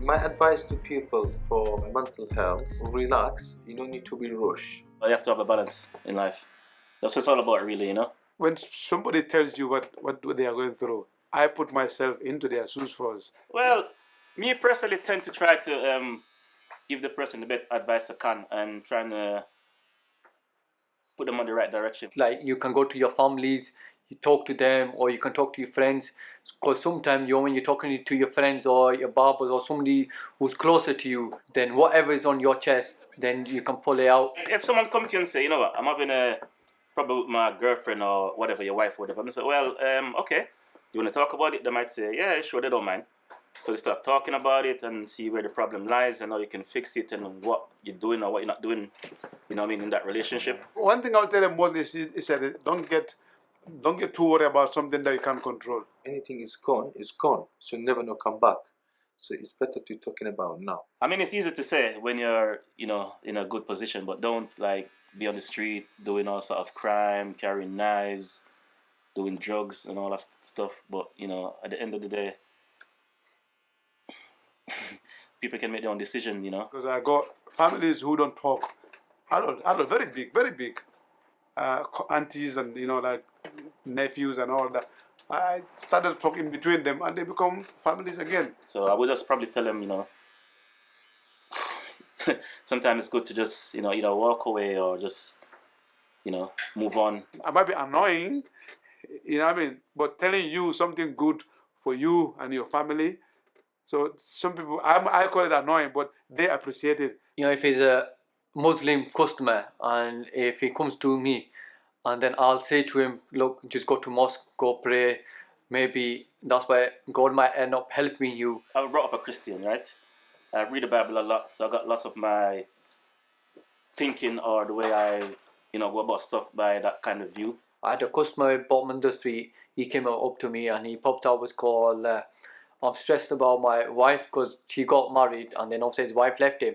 My advice to people for mental health, relax. You don't need to be rushed. You have to have a balance in life. That's what it's all about, really, you know? When somebody tells you what they are going through, I put myself into their shoes first. Well, me personally tend to try to give the person the best advice I can and trying to put them on the right direction. Like you can go to your families, you talk to them, or you can talk to your friends. Because sometimes when you're talking to your friends or your barbers or somebody who's closer to you, then whatever is on your chest, then you can pull it out. If someone comes to you and say, you know what, I'm having a problem with my girlfriend or whatever, your wife, whatever, I'm going to say, well, okay, you want to talk about it? They might say, yeah, sure, they don't mind. So they start talking about it and see where the problem lies and how you can fix it and what you're doing or what you're not doing, you know what I mean, in that relationship. One thing I'll tell them most is that don't get too worried about something that you can't control. Anything is gone, so never no come back. So it's better to talking about now. I mean, it's easy to say when you're, you know, in a good position, but don't like be on the street doing all sort of crime, carrying knives, doing drugs and all that stuff. But, you know, at the end of the day, people can make their own decision, you know. Because I got families who don't talk. Adult, very big. Aunties and, you know, like nephews and all that. I started talking between them and they become families again. So I would just probably tell them, you know, sometimes it's good to just, you know, either walk away or just, you know, move on. I might be annoying, you know what I mean, but telling you something good for you and your family. So some people, I call it annoying, but they appreciate it. You know, if he's a Muslim customer and if he comes to me, and then I'll say to him, look, just go to mosque, go pray. Maybe that's why God might end up helping you. I was brought up a Christian, right? I read the Bible a lot, so I got lots of my thinking or the way I, you know, go about stuff by that kind of view. I had a customer in Bottom Industry. He came up to me and he popped out with call, I'm stressed about my wife because he got married and then obviously his wife left him.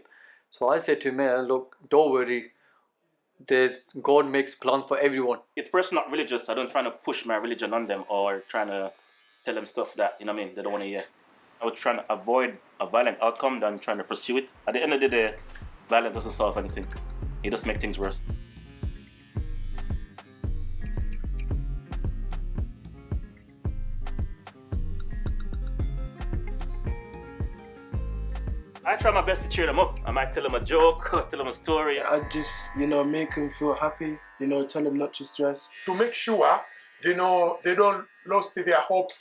So I said to him, look, don't worry. God makes plans for everyone. If the person not religious, I don't try to push my religion on them or trying to tell them stuff that, you know what I mean, they don't want to hear. I would try to avoid a violent outcome than trying to pursue it. At the end of the day, violence doesn't solve anything. It just makes things worse. I try my best to cheer them up. I might tell them a joke or tell them a story. I just, you know, make them feel happy, you know, tell them not to stress. To make sure, you know, they don't lose their hope,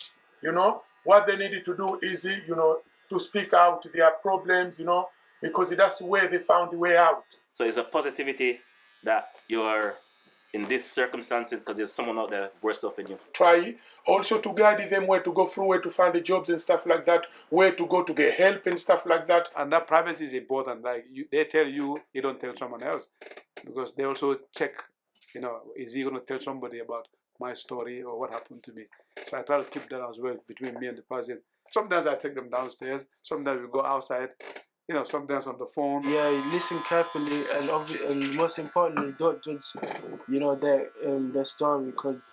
you know. What they needed to do is, you know, to speak out their problems, you know, because that's where they found the way out. So it's a positivity that you're in these circumstances because there's someone out there worse off than you. Try also to guide them where to go through, where to find the jobs and stuff like that, where to go to get help and stuff like that. And that privacy is important. Like they tell you, you don't tell someone else, because they also check, you know, is he going to tell somebody about my story or what happened to me? So I try to keep that as well between me and the person. Sometimes I take them downstairs. Sometimes we go outside. You know, sometimes on the phone. Yeah, listen carefully and most importantly, don't judge, you know, their story because,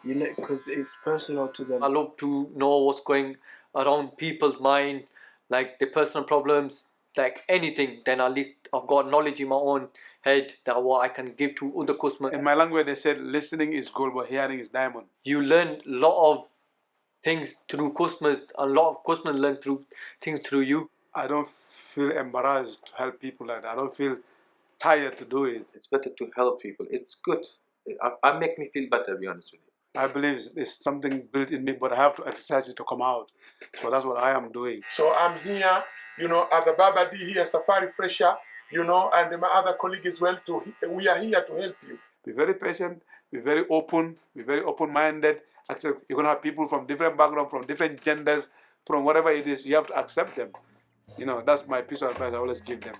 you know, because it's personal to them. I love to know what's going around people's mind, like their personal problems, like anything. Then at least I've got knowledge in my own head that what I can give to other customers. In my language, they said listening is gold, but hearing is diamond. You learn a lot of things through customers. A lot of customers learn things through you. I don't feel embarrassed to help people like that. I don't feel tired to do it. It's better to help people. It's good. I make me feel better, to be honest with you. I believe it's something built in me, but I have to exercise it to come out. So that's what I am doing. So I'm here, you know, as a Barber D here, Safari Fresher, you know, and my other colleague as well. We are here to help you. Be very patient, be very open, be very open-minded. Accept, you're going to have people from different backgrounds, from different genders, from whatever it is. You have to accept them. You know, that's my piece of advice I always give them.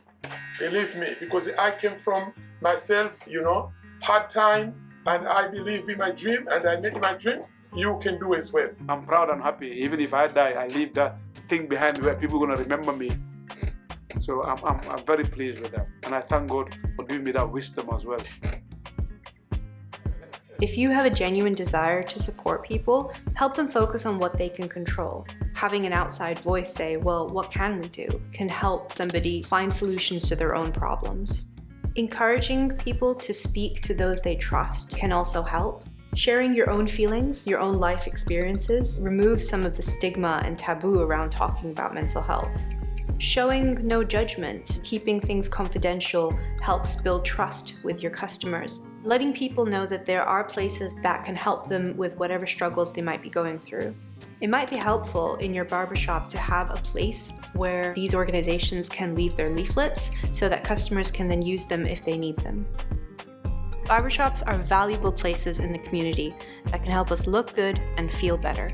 Believe me, because I came from myself, you know, hard time, and I believe in my dream, and I make my dream. You can do as well. I'm proud and happy. Even if I die, I leave that thing behind where people are going to remember me. So I'm very pleased with that. And I thank God for giving me that wisdom as well. If you have a genuine desire to support people, help them focus on what they can control. Having an outside voice say, well, what can we do, can help somebody find solutions to their own problems. Encouraging people to speak to those they trust can also help. Sharing your own feelings, your own life experiences, removes some of the stigma and taboo around talking about mental health. Showing no judgment, keeping things confidential, helps build trust with your customers. Letting people know that there are places that can help them with whatever struggles they might be going through. It might be helpful in your barbershop to have a place where these organizations can leave their leaflets so that customers can then use them if they need them. Barbershops are valuable places in the community that can help us look good and feel better.